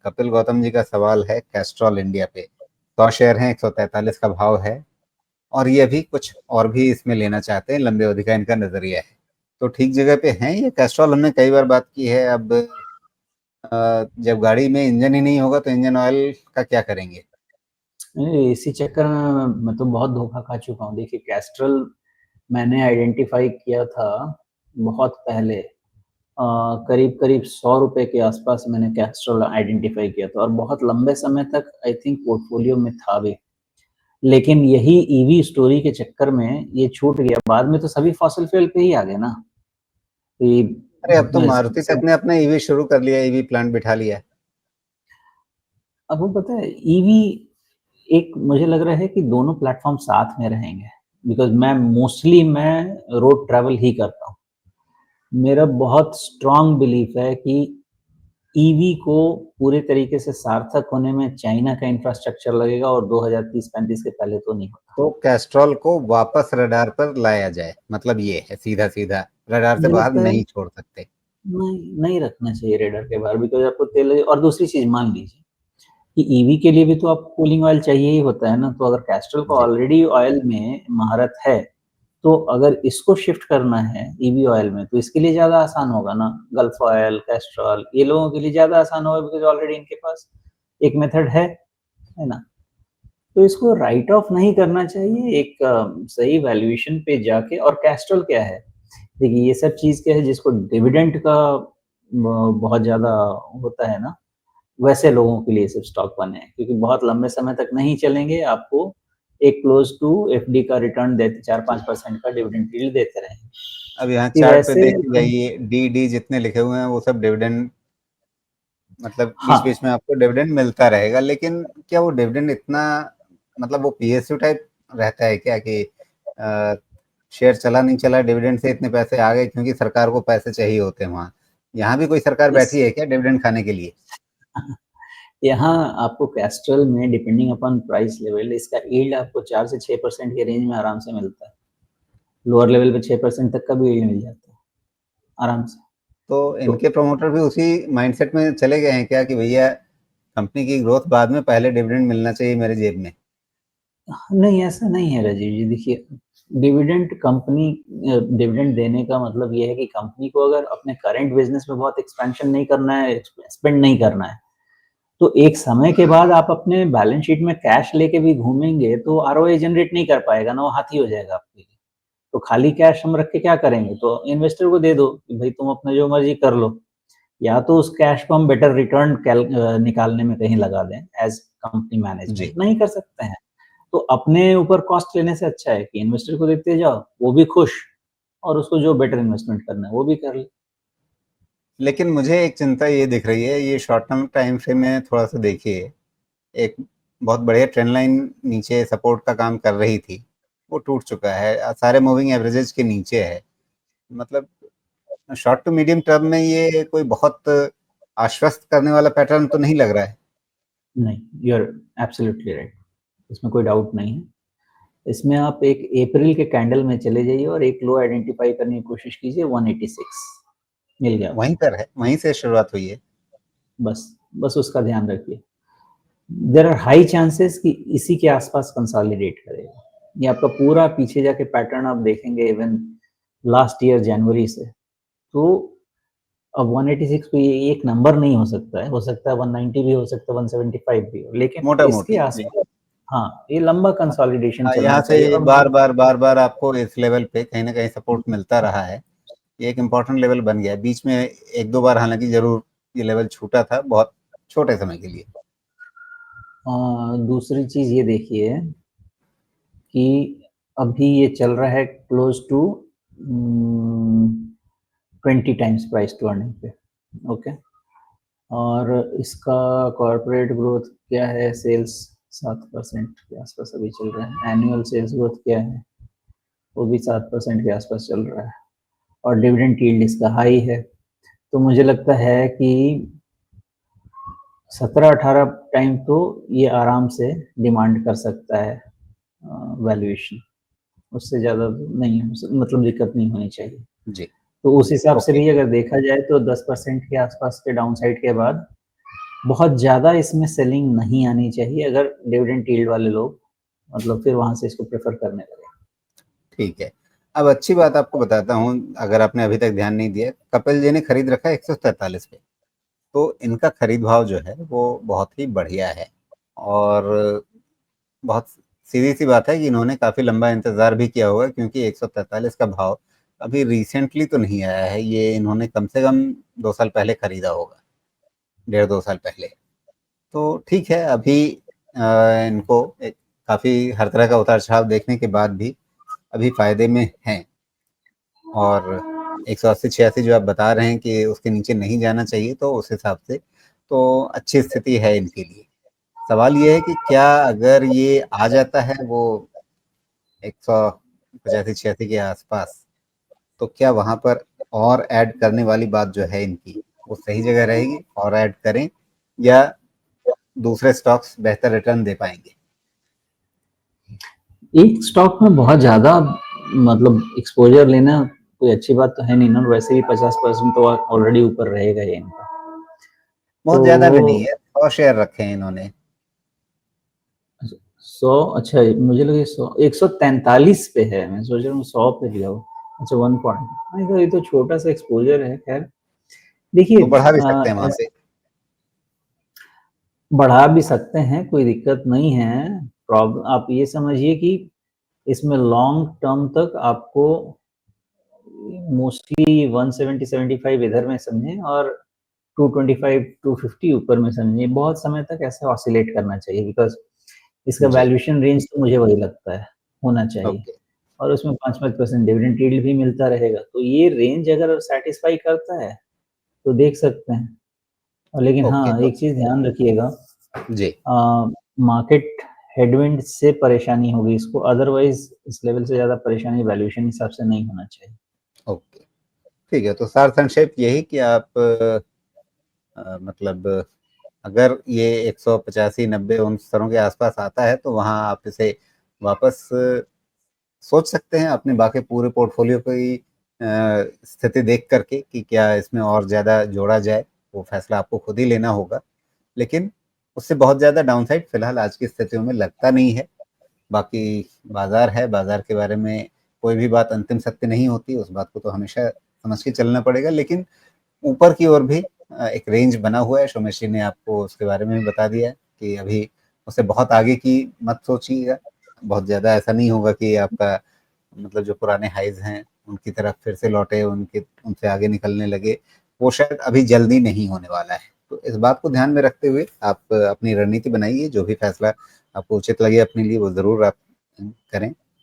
कपिल गौतम जी का सवाल है कैस्ट्रॉल इंडिया पे। 100 शेयर हैं, 143 का भाव है, और ये भी कुछ और भी इसमें लेना चाहते हैं, लंबे अवधि का इनका नजरिया है। तो ठीक जगह पे हैं ये कैस्ट्रॉल, हमने कई बार बात की है। अब जब गाड़ी में इंजन ही नहीं होगा तो इंजन ऑयल का क्या करेंगे? इसी चक्कर में मैं तो बहुत धोखा खा चुका हूँ। देखिए, कैस्ट्रल मैंने आइडेंटिफाई किया था बहुत पहले, करीब करीब 100 रुपए के आसपास मैंने कैस्ट्रल आइडेंटिफाई किया था, और बहुत लंबे समय तक आई थिंक पोर्टफोलियो में था भी। लेकिन यही ईवी स्टोरी के चक्कर में ये छूट गया। बाद में तो सभी फॉसिल फ्यूल पे ही आ गए ना। अरे अब तो मारुति तक सब ने अपना ईवी शुरू कर लिया, ईवी प्लांट बिठा लिया है। अब वो पता है, ईवी एक मुझे लग रहा है कि दोनों प्लेटफॉर्म साथ में रहेंगे, बिकॉज मैं रोड ट्रैवल ही करता हूँ। मेरा बहुत स्ट्रांग बिलीफ है कि ईवी को पूरे तरीके से सार्थक होने में चाइना का इंफ्रास्ट्रक्चर लगेगा, और 2030-35 के पहले तो नहीं होता। तो कैस्ट्रॉल को वापस रडार पर लाया जाए, मतलब ये है सीधा सीधा, रडार से मुझे बाहर लगता है नहीं छोड़ सकते। नहीं नहीं रखना चाहिए रेडर के बाहर, बिकॉज आपको तेल। और दूसरी चीज मान लीजिए कि ईवी के लिए भी तो आपको कूलिंग ऑयल चाहिए ही होता है ना। तो अगर कैस्ट्रल को जी। ऑलरेडी ऑयल में महारत है, तो अगर इसको शिफ्ट करना है ईवी ऑयल में, तो इसके लिए ज्यादा आसान होगा ना। गल्फ ऑयल, कैस्ट्रॉल, ये लोगों के लिए ज्यादा आसान होगा, बिकॉज ऑलरेडी इनके पास एक मेथड है ना। तो इसको राइट ऑफ नहीं करना चाहिए, एक सही वैल्यूएशन पे जाके। और कैस्ट्रल क्या है, देखिए ये सब चीज क्या है जिसको डिविडेंड का बहुत ज्यादा होता है ना, वैसे लोगों के लिए सब स्टॉक बने हैं, क्योंकि बहुत लंबे समय तक नहीं चलेंगे। आपको एक क्लोज टू एफडी का रिटर्न देते, 4-5% का डिविडेंड यील्ड देते रहेंगे। अब यहाँ कि चार्ट पे वैसे देखते जाइए, डी डी जितने लिखे हुए हैं वो सब डिविडेंड, मतलब बीच हाँ, बीच में आपको डिविडेंड मिलता रहेगा। लेकिन क्या वो डिविडेंड इतना, मतलब वो पीएसयू टाइप रहता है क्या कि शेयर चला नहीं चला, डिविडेंड से इतने पैसे आ गए, क्योंकि सरकार को पैसे चाहिए होते हैं वहाँ। यहाँ भी कोई सरकार इस बैठी है क्या डिविडेंड खाने के लिए? यहाँ आपको कैस्ट्रल में डिपेंडिंग अपॉन प्राइस लेवल, इसका यील्ड आपको 4 से 6% के रेंज में आराम से मिलता है। लोअर लेवल पे 6% तक का भी यील्ड मिल जाता है आराम से। तो तो इनके प्रमोटर भी उसी माइंडसेट में चले गए हैं क्या कि भैया कंपनी की ग्रोथ बाद में, पहले डिविडेंड मिलना चाहिए मेरे जेब में? नहीं, ऐसा नहीं है राजीव जी। देखिए, डिविडेंड देने का मतलब ये है कि कंपनी को अगर अपने करंट बिजनेस में बहुत एक्सपेंशन नहीं करना है, स्पेंड नहीं करना है, तो एक समय के बाद आप अपने बैलेंस शीट में कैश लेके भी घूमेंगे तो आरओआई जनरेट नहीं कर पाएगा ना, वो हाथी हो जाएगा आपके लिए। तो खाली कैश हम रख के क्या करेंगे? तो इन्वेस्टर को दे दो कि भाई तुम अपना जो मर्जी कर लो, या तो उस कैश को हम बेटर रिटर्न निकालने में कहीं लगा दें एज कंपनी मैनेजमेंट। जी। नहीं कर सकते हैं तो अपने ऊपर कॉस्ट लेने से अच्छा है कि इन्वेस्टर को देते जाओ, वो भी खुश, और उसको जो बेटर इन्वेस्टमेंट करना है वो भी कर ले। लेकिन मुझे एक चिंता ये दिख रही है, ये शॉर्ट टर्म टाइम फ्रेम में थोड़ा सा देखिए, एक बहुत बढ़िया ट्रेंड लाइन नीचे सपोर्ट का काम कर रही थी, वो टूट चुका है, सारे मूविंग एवरेजेस के नीचे है। मतलब शॉर्ट टू मीडियम टर्म में ये कोई बहुत आश्वस्त करने वाला पैटर्न तो नहीं लग रहा है। नहीं, यू आर एब्सोल्युटली राइट, इसमें कोई डाउट नहीं है। इसमें आप एक अप्रैल के कैंडल में चले जाइए और एक लो आइडेंटिफाई करने की कोशिश कीजिए, 186 मिल गया वहीं आपको। पर है, वहीं से शुरुआत हुई है। बस बस उसका ध्यान रखिए। देर आर हाई चांसेस कि इसी के आसपास कंसोलिडेट करेगा। ये आपका पूरा पीछे जाके पैटर्न आप देखेंगे, इवन लास्ट ईयर जनवरी से। तो अब 186 पे ये एक नंबर नहीं हो सकता है, हो सकता है 190 भी हो सकता है, 175 भी हो, लेकिन मोटा इसके मोटी जी। आसपास हाँ, ये लंबा कंसोलिडेशन हाँ, चलना यहाँ चाहिए। से और बार बार बार बार आपको इस लेवल पे कहीं ना कहीं सपोर्ट मिलता रहा है। ये एक इम्पोर्टेंट लेवल बन गया है। बीच में एक दो बार हालांकि जरूर ये लेवल छूटा था, बहुत छोटे समय के लिए। दूसरी चीज ये देखिए कि अभी ये चल रहा है close to 20 times price to earning पे। ओके, और इसका कॉर्पोरेट ग्रोथ क्या है? सेल्स 7% के आसपास अभी चल रहा है। एनुअल सेल्स ग्रोथ क्या है? वो भी 7% के आसपास चल रहा है। और डिविडेंड यील्ड इसका हाई है। तो मुझे लगता है कि 17-18 टाइम तो ये आराम से डिमांड कर सकता है वैल्यूएशन। उससे ज़्यादा नहीं, मतलब दिक्कत नहीं होनी चाहिए। जी। तो उस हिसाब से ओके। भी अगर देखा जाए तो 10% के आसपास के डाउन साइड के बाद बहुत ज़्यादा इसमें सेलिंग नहीं आनी चाहिए अगर डिविडेंड यील्ड वाले लोग मतलब फिर वहाँ से इसको प्रेफ़र करने लगे। ठीक है। अब अच्छी बात आपको बताता हूँ, अगर आपने अभी तक ध्यान नहीं दिया, कपिल जी ने खरीद रखा है 143 पे। तो इनका खरीद भाव जो है वो बहुत ही बढ़िया है और बहुत सीधी-सी बात है कि इन्होंने काफ़ी लंबा इंतज़ार भी किया होगा, क्योंकि 143 का भाव अभी रिसेंटली तो नहीं आया है, ये इन्होंने कम से कम 2 साल पहले खरीदा होगा, डेढ़ 2 साल पहले। तो ठीक है, अभी इनको एक काफ़ी हर तरह का उतार-चढ़ाव देखने के बाद भी अभी फ़ायदे में हैं और 180-86 जो आप बता रहे हैं कि उसके नीचे नहीं जाना चाहिए, तो उस हिसाब से तो अच्छी स्थिति है इनके लिए। सवाल ये है कि क्या अगर ये आ जाता है वो 185-86 के आसपास, तो क्या वहाँ पर और ऐड करने वाली बात जो है इनकी, वो सही जगह रहेगी और ऐड करें, या दूसरे स्टॉक्स बेहतर रिटर्न दे पाएँगे? एक स्टॉक में बहुत ज़्यादा मतलब एक्सपोज़र लेना कोई अच्छी बात तो है नहीं ना, वैसे भी 50% तो ऑलरेडी ऊपर रहेगा ही इनका। बहुत तो ज़्यादा वो भी नहीं है, 100 शेयर रखे हैं इन्होंने। 100 अच्छा मुझे लगा 100 143 पे है, मैं सोच रहा हूँ 100 पे लिया हो। अच्छा 1 पॉइंट नहीं तो ये तो छोटा-सा एक्सपोज़र है खैर। देखिए तो बढ़ा भी सकते हैं वहाँ से। बढ़ा भी सकते हैं, कोई दिक्कत नहीं है। आप ये समझिए कि इसमें लॉन्ग टर्म तक आपको मोस्टली 170-75 इधर में समझें और 225-250 ऊपर में समझिए। बहुत समय तक ऐसे ऑसिलेट करना चाहिए बिकॉज़ इसका जी, वैल्यूएशन रेंज तो मुझे वही लगता है, होना चाहिए ओके, और उसमें 5-5% डिविडेंड यील्ड भी मिलता रहेगा। तो ये रेंज अगर सैटिस्फाई करता है, तो देख सकते हैं। और लेकिन ओके, हाँ, एक चीज़ ध्यान रखिएगा जी, मार्केट हेडविंड से परेशानी होगी इसको अदरवाइज़ इस लेवल से ज़्यादा परेशानी वैल्यूएशन हिसाब से नहीं होना चाहिए। ओके। ठीक है, तो सार संक्षेप यही कि आप मतलब अगर ये 185-90 उन स्तरों के आसपास आता है, तो वहाँ आप इसे वापस सोच सकते हैं अपने बाकी पूरे पोर्टफोलियो की स्थिति देख करके कि क्या इसमें और ज़्यादा जोड़ा जाए, वो फैसला आपको खुद ही लेना होगा। लेकिन उससे बहुत ज़्यादा डाउनसाइड फिलहाल आज की स्थितियों में लगता नहीं है। बाकी बाज़ार है, बाज़ार के बारे में कोई भी बात अंतिम सत्य नहीं होती, उस बात को तो हमेशा समझ के चलना पड़ेगा। लेकिन ऊपर की ओर भी एक रेंज बना हुआ है, सोमेश जी ने आपको उसके बारे में भी बता दिया है कि अभी उससे बहुत आगे की मत सोचिएगा। बहुत ज़्यादा ऐसा नहीं होगा कि आपका मतलब जो पुराने हाइज़ हैं, उनकी तरफ फिर से लौटे, उनसे आगे निकलने लगे, वो शायद अभी जल्दी नहीं होने वाला है। तो इस बात को ध्यान में रखते हुए आप अपनी रणनीति बनाइए, जो भी फैसला आपको उचित लगे अपने लिए, वो ज़रूर आप करें।